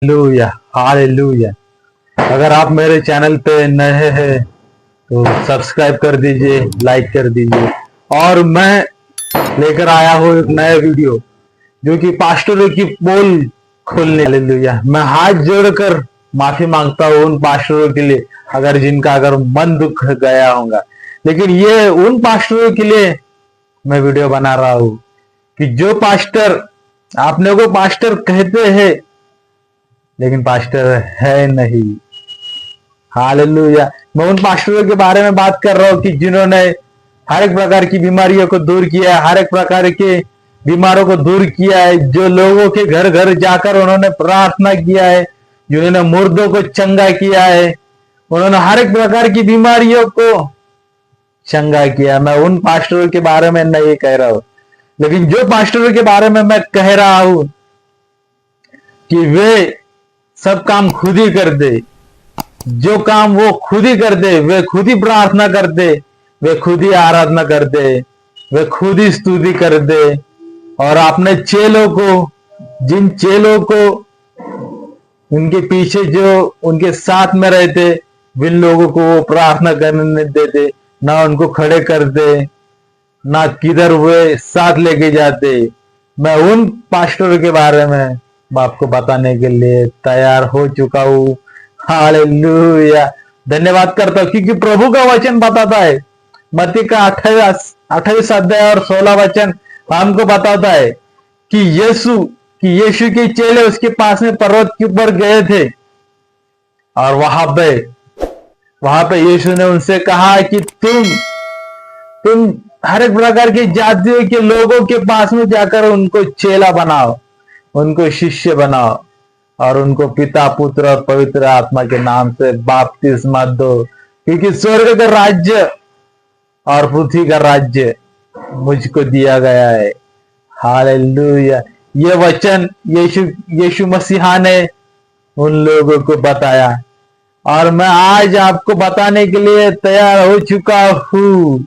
Hallelujah, hallelujah. अगर आप मेरे चैनल पे नए हैं तो सब्सक्राइब कर दीजिए, लाइक कर दीजिए। और मैं लेकर आया हूँ एक नया वीडियो जो कि पास्टरों की पोल खोलने। हालेलुया। मैं हाथ जोड़कर माफी मांगता हूँ उन पास्टरों के लिए अगर मन दुख गया होगा। लेकिन ये उन पास्टरों के लिए मैं वीडियो बना रहा हूँ कि जो पास्टर आपने को पास्टर कहते हैं लेकिन पास्टर है नहीं। हालेलुया। मैं उन पास्टरों के बारे में बात कर रहा हूँ कि जिन्होंने हर एक प्रकार की बीमारियों को दूर किया है, हर एक प्रकार के बीमारों को दूर किया है, जो लोगों के घर घर जाकर उन्होंने प्रार्थना किया है, जिन्होंने मुर्दों को चंगा किया है, उन्होंने हर एक प्रकार की बीमारियों को चंगा किया। मैं उन पास्टरों के बारे में नहीं कह रहा हूं, लेकिन जो पास्टरों के बारे में मैं कह रहा हूं कि वे सब काम खुद ही कर दे, जो काम वो खुद ही कर दे, वे खुद ही प्रार्थना कर दे, वे खुद ही आराधना कर दे, वे खुद ही स्तुति कर दे। और अपने चेलों को, जिन चेलों को उनके पीछे जो उनके साथ में रहते, जिन लोगों को वो प्रार्थना करने देते, ना उनको खड़े कर दे, ना किधर वे साथ लेके जाते। मैं उन पास्टरों के बारे में आपको बताने के लिए तैयार हो चुका हूँ। हालेलुया। धन्यवाद करता हूँ क्योंकि प्रभु का वचन बताता है, मत्ती का 28 अध्याय और 16 वचन हमको बताता है कि यीशु के चेले उसके पास में पर्वत के ऊपर गए थे और वहां पे यीशु ने उनसे कहा कि तुम हर एक प्रकार की जातियों के लोगों के पास में जाकर उनको चेला बनाओ, उनको शिष्य बनाओ और उनको पिता, पुत्र और पवित्र आत्मा के नाम से बपतिस्मा दो, क्योंकि स्वर्ग का राज्य और पृथ्वी का राज्य मुझको दिया गया है। हालेलुया। ये वचन यीशु मसीहा ने उन लोगों को बताया और मैं आज आपको बताने के लिए तैयार हो चुका हूं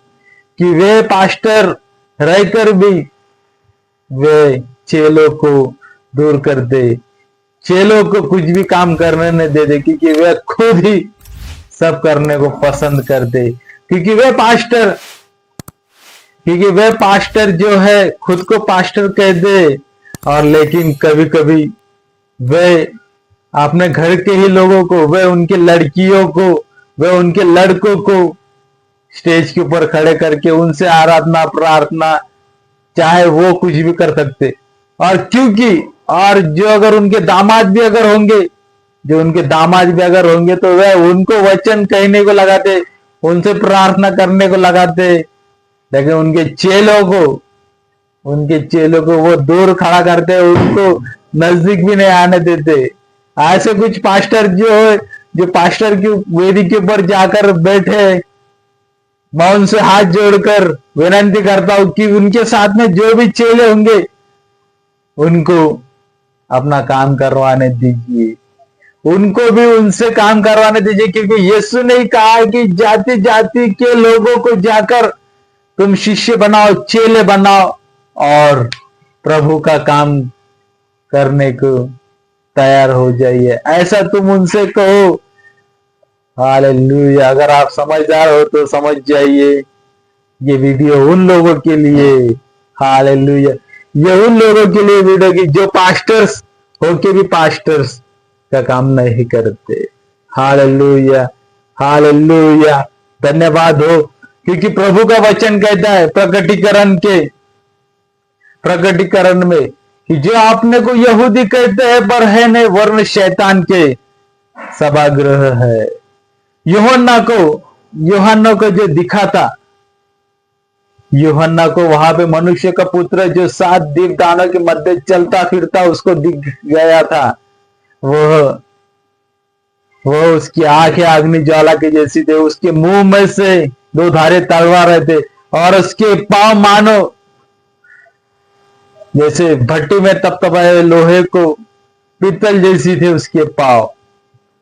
कि वे पास्टर रहकर भी वे चेलों को दूर कर दे, चेलों को कुछ भी काम करने न दे दे, क्योंकि वे खुद ही सब करने को पसंद करते, क्योंकि वे पास्टर जो है खुद को पास्टर कह दे। और लेकिन कभी कभी वे अपने घर के ही लोगों को, वे उनके लड़कियों को, वे उनके लड़कों को स्टेज के ऊपर खड़े करके उनसे आराधना प्रार्थना, चाहे वो कुछ भी कर सकते। और जो अगर उनके दामाद भी अगर होंगे, तो वह उनको वचन कहने को लगाते, उनसे प्रार्थना करने को लगाते, लेकिन उनके चेलों को वो दूर खड़ा करते, उनको नजदीक भी नहीं आने देते। ऐसे कुछ पास्टर जो पास्टर की वेदी के ऊपर जाकर बैठे, मैं उनसे हाथ जोड़कर विनती करता हूं कि उनके साथ में जो भी चेले होंगे उनको अपना काम करवाने दीजिए, उनको भी उनसे काम करवाने दीजिए, क्योंकि यीशु ने कहा कि जाति जाति के लोगों को जाकर तुम शिष्य बनाओ, चेले बनाओ और प्रभु का काम करने को तैयार हो जाइए, ऐसा तुम उनसे कहो। हालेलुया। अगर आप समझदार हो तो समझ जाइए, ये वीडियो उन लोगों के लिए, हालेलुया, ये उन लोगों के लिए वीडियो की जो पास्टर्स होके भी पास्टर्स का काम नहीं करते। Hallelujah, hallelujah. धन्यवाद हो, क्योंकि प्रभु का वचन कहता है प्रकटीकरण में कि जो आपने को यहूदी कहते हैं पर है नहीं, वरन शैतान के सभागृह है। यूहन्ना को जो दिखा था, यूहन्ना को वहां पे मनुष्य का पुत्र जो 7 दीपदानों के मध्य चलता फिरता उसको दिख गया था। वो उसकी आंखें अग्नि ज्वाला की जैसी थे, उसके मुंह में से 2 धारे तलवार रहते और उसके पांव मानो जैसे भट्टी में तपतपाए लोहे को पीतल जैसी थे उसके पांव।